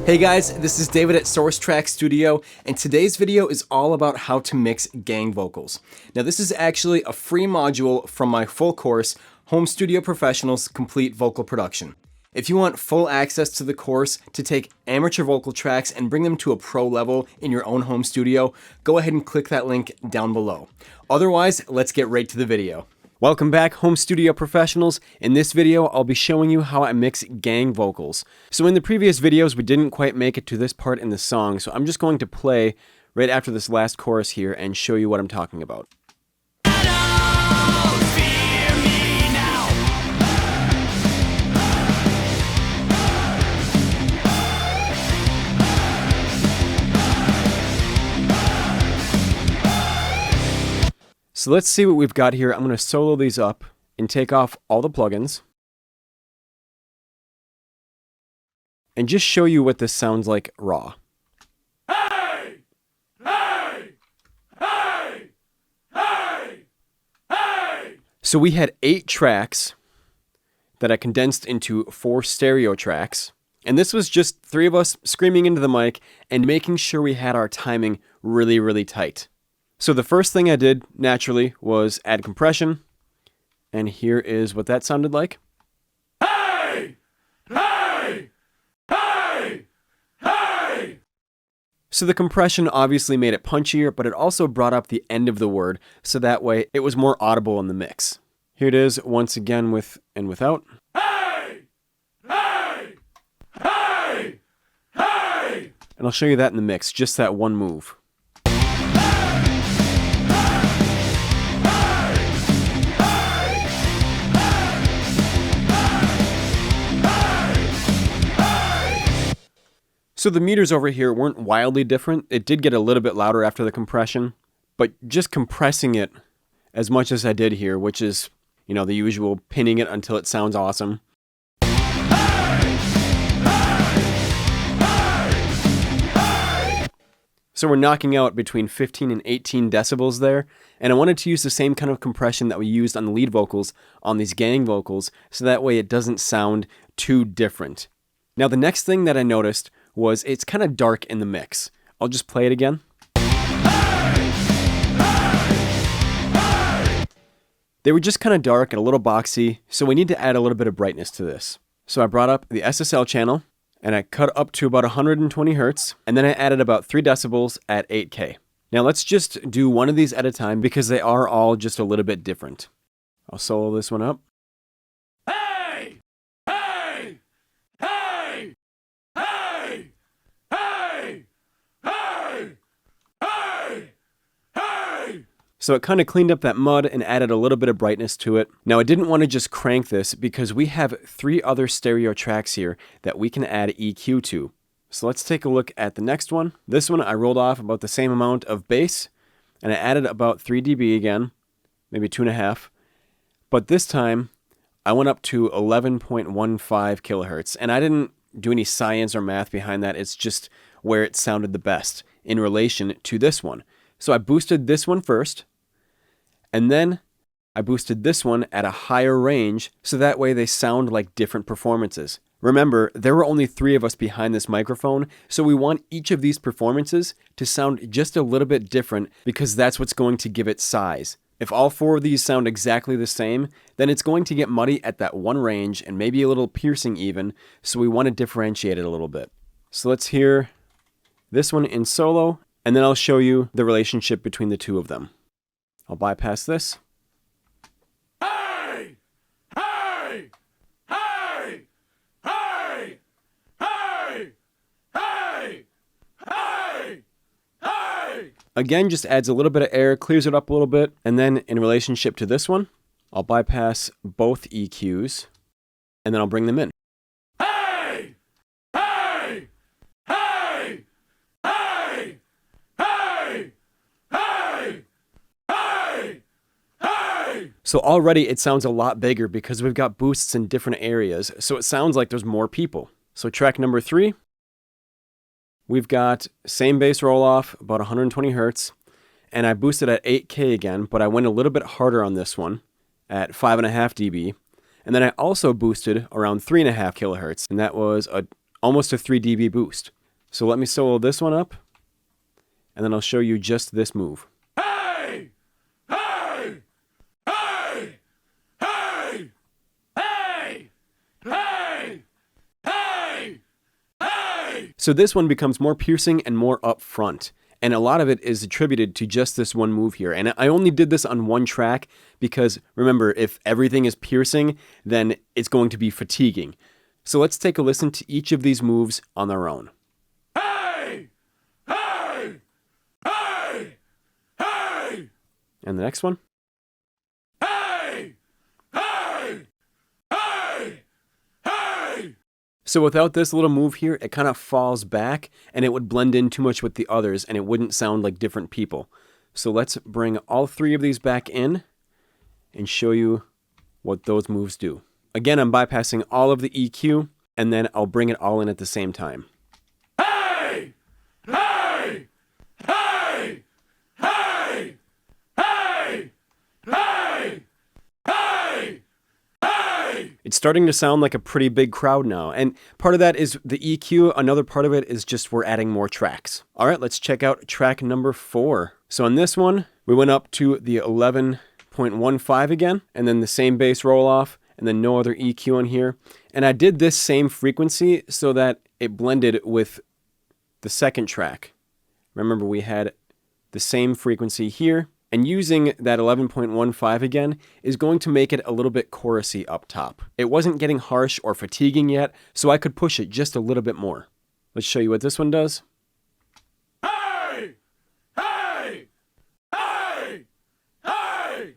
Hey guys, this is David at Source Track Studio, and today's video is all about how to mix gang vocals. Now this is actually a free module from my full course, Home Studio Professionals Complete Vocal Production. If you want full access to the course to take amateur vocal tracks and bring them to a pro level in your own home studio, go ahead and click that link down below. Otherwise, let's get right to the video. Welcome back, Home Studio Professionals. In this video, I'll be showing you how I mix gang vocals. So in the previous videos, we didn't quite make it to this part in the song, so I'm just going to play right after this last chorus here and show you what I'm talking about. So let's see what we've got here. I'm going to solo these up and take off all the plugins and just show you what this sounds like raw. Hey! Hey! Hey! Hey! Hey! So we had 8 tracks that I condensed into 4 stereo tracks. And this was just 3 of us screaming into the mic and making sure we had our timing really, really tight. So the first thing I did, naturally, was add compression, and here is what that sounded like. Hey! Hey! Hey! Hey! So the compression obviously made it punchier, but it also brought up the end of the word, so that way it was more audible in the mix. Here it is, once again with and without. Hey! Hey! Hey! Hey! And I'll show you that in the mix, just that one move. So the meters over here weren't wildly different. It did get a little bit louder after the compression, but just compressing it as much as I did here, which is, you know, the usual pinning it until it sounds awesome. So we're knocking out between 15 and 18 decibels there, and I wanted to use the same kind of compression that we used on the lead vocals on these gang vocals, so that way it doesn't sound too different. Now the next thing that I noticed was it's kind of dark in the mix. I'll just play it again. They were just kind of dark and a little boxy, so we need to add a little bit of brightness to this. So I brought up the SSL channel, and I cut up to about 120 hertz, and then I added about 3 decibels at 8K. Now let's just do one of these at a time because they are all just a little bit different. I'll solo this one up. So it kind of cleaned up that mud and added a little bit of brightness to it. Now I didn't want to just crank this because we have 3 other stereo tracks here that we can add EQ to. So let's take a look at the next one. This one I rolled off about the same amount of bass and I added about 3 dB again, maybe 2.5. But this time I went up to 11.15 kilohertz, and I didn't do any science or math behind that. It's just where it sounded the best in relation to this one. So I boosted this one first, and then I boosted this one at a higher range, so that way they sound like different performances. Remember, there were only 3 of us behind this microphone, so we want each of these performances to sound just a little bit different because that's what's going to give it size. If all 4 of these sound exactly the same, then it's going to get muddy at that one range and maybe a little piercing even, so we want to differentiate it a little bit. So let's hear this one in solo, and then I'll show you the relationship between the 2 of them. I'll bypass this. Hey! Hey! Hey! Hey! Hey! Hey! Hey! Hey! Again, just adds a little bit of air, clears it up a little bit, and then in relationship to this one, I'll bypass both EQs, and then I'll bring them in. Hey! Hey! Hey! Hey! Hey! Hey! Hey! Hey! So already it sounds a lot bigger because we've got boosts in different areas, so it sounds like there's more people. So track number 3, we've got same bass roll off, about 120 hertz, and I boosted at 8K again, but I went a little bit harder on this one at 5.5 dB, And then I also boosted around 3.5 kilohertz, and that was almost a 3 dB boost. So let me solo this one up, and then I'll show you just this move. Hey! Hey! Hey! Hey! Hey! Hey! Hey! Hey! So this one becomes more piercing and more upfront. And a lot of it is attributed to just this one move here. And I only did this on one track because, remember, if everything is piercing, then it's going to be fatiguing. So let's take a listen to each of these moves on their own. Hey! Hey! Hey! Hey! And the next one. Hey! Hey! Hey! Hey! So without this little move here, it kind of falls back and it would blend in too much with the others and it wouldn't sound like different people. So let's bring all three of these back in and show you what those moves do. Again, I'm bypassing all of the EQ and then I'll bring it all in at the same time. Hey! Hey! Hey! Hey! Hey! Hey! Hey! Hey! It's starting to sound like a pretty big crowd now, and part of that is the EQ, another part of it is just we're adding more tracks. Alright, let's check out track number 4. So on this one, we went up to the 11.15 again, and then the same bass roll off, and then no other EQ on here. And I did this same frequency so that it blended with the second track. Remember, we had the same frequency here, and using that 11.15 again is going to make it a little bit chorusy up top. It wasn't getting harsh or fatiguing yet, so I could push it just a little bit more. Let's show you what this one does. Hey! Hey! Hey! Hey!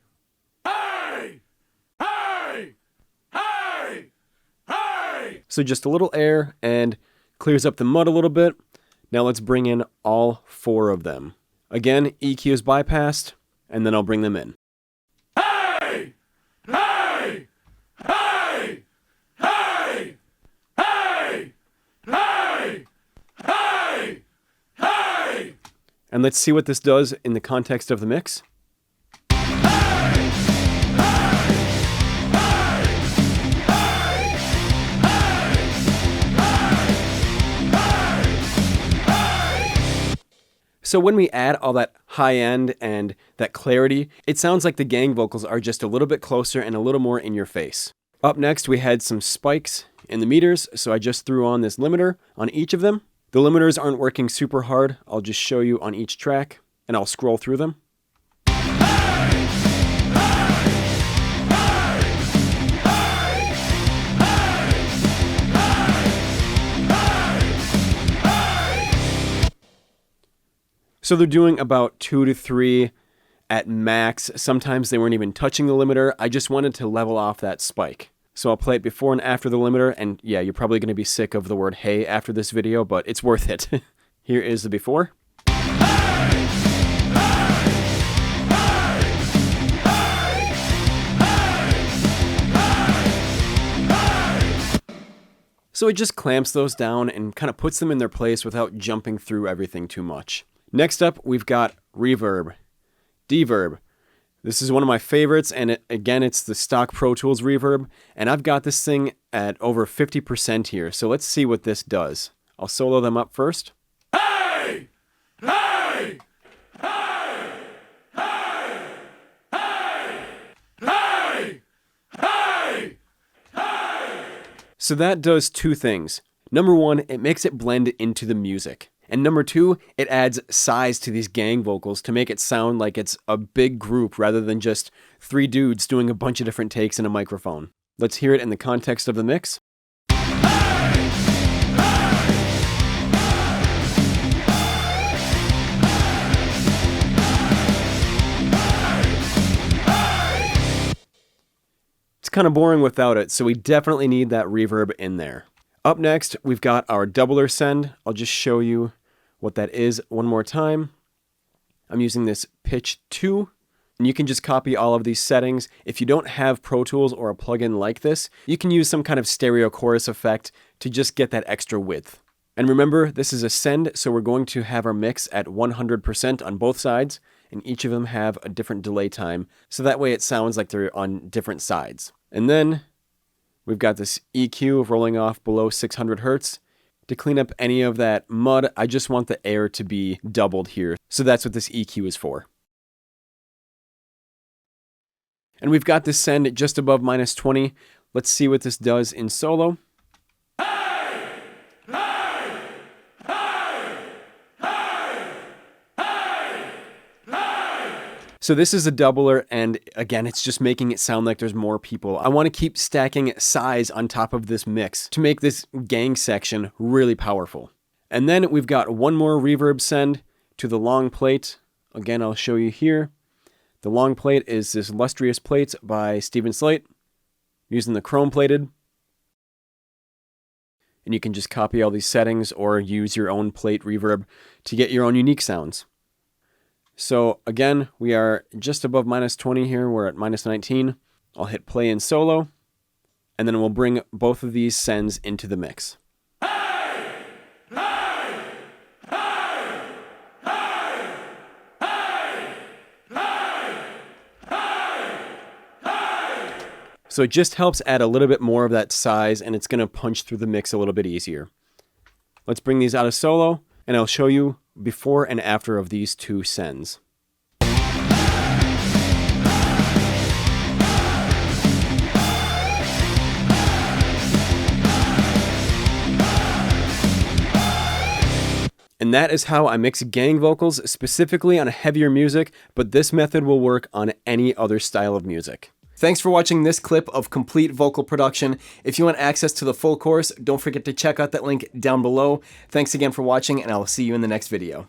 Hey! Hey! Hey! Hey! So just a little air and clears up the mud a little bit. Now let's bring in all 4 of them. Again, EQ is bypassed, and then I'll bring them in. Hey! Hey! Hey! Hey! Hey! Hey! Hey! Hey! And let's see what this does in the context of the mix. So when we add all that high end and that clarity, it sounds like the gang vocals are just a little bit closer and a little more in your face. Up next, we had some spikes in the meters, so I just threw on this limiter on each of them. The limiters aren't working super hard. I'll just show you on each track, and I'll scroll through them. So they're doing about 2 to 3 at max. Sometimes they weren't even touching the limiter. I just wanted to level off that spike. So I'll play it before and after the limiter, and yeah, you're probably going to be sick of the word hey after this video, but it's worth it. Here is the before. So it just clamps those down and kind of puts them in their place without jumping through everything too much. Next up, we've got reverb, deverb. This is one of my favorites, and again, it's the stock Pro Tools reverb, and I've got this thing at over 50% here, so let's see what this does. I'll solo them up first. Hey! Hey! Hey! Hey! Hey! Hey! Hey! Hey! So that does 2 things. Number 1, it makes it blend into the music. And number 2, it adds size to these gang vocals to make it sound like it's a big group rather than just 3 dudes doing a bunch of different takes in a microphone. Let's hear it in the context of the mix. It's kind of boring without it, so we definitely need that reverb in there. Up next, we've got our doubler send. I'll just show you what that is one more time. I'm using this pitch 2, and you can just copy all of these settings. If you don't have Pro Tools or a plugin like this, you can use some kind of stereo chorus effect to just get that extra width. And remember, this is a send, so we're going to have our mix at 100% on both sides, and each of them have a different delay time, so that way it sounds like they're on different sides. And then We've got this EQ rolling off below 600 Hertz. To clean up any of that mud, I just want the air to be doubled here. So that's what this EQ is for. And we've got this send just above -20. Let's see what this does in solo. So this is a doubler, and again, it's just making it sound like there's more people. I want to keep stacking size on top of this mix to make this gang section really powerful. And then we've got one more reverb send to the long plate. Again, I'll show you here. The long plate is this Illustrious Plate by Stephen Slate, using the chrome plated. And you can just copy all these settings or use your own plate reverb to get your own unique sounds. So again, we are just above -20 here. We're at -19. I'll hit play in solo, and then we'll bring both of these sends into the mix. So it just helps add a little bit more of that size, and it's going to punch through the mix a little bit easier. Let's bring these out of solo, and I'll show you before and after of these two sends. And that is how I mix gang vocals, specifically on heavier music, but this method will work on any other style of music. Thanks for watching this clip of complete vocal production. If you want access to the full course, don't forget to check out that link down below. Thanks again for watching, and I'll see you in the next video.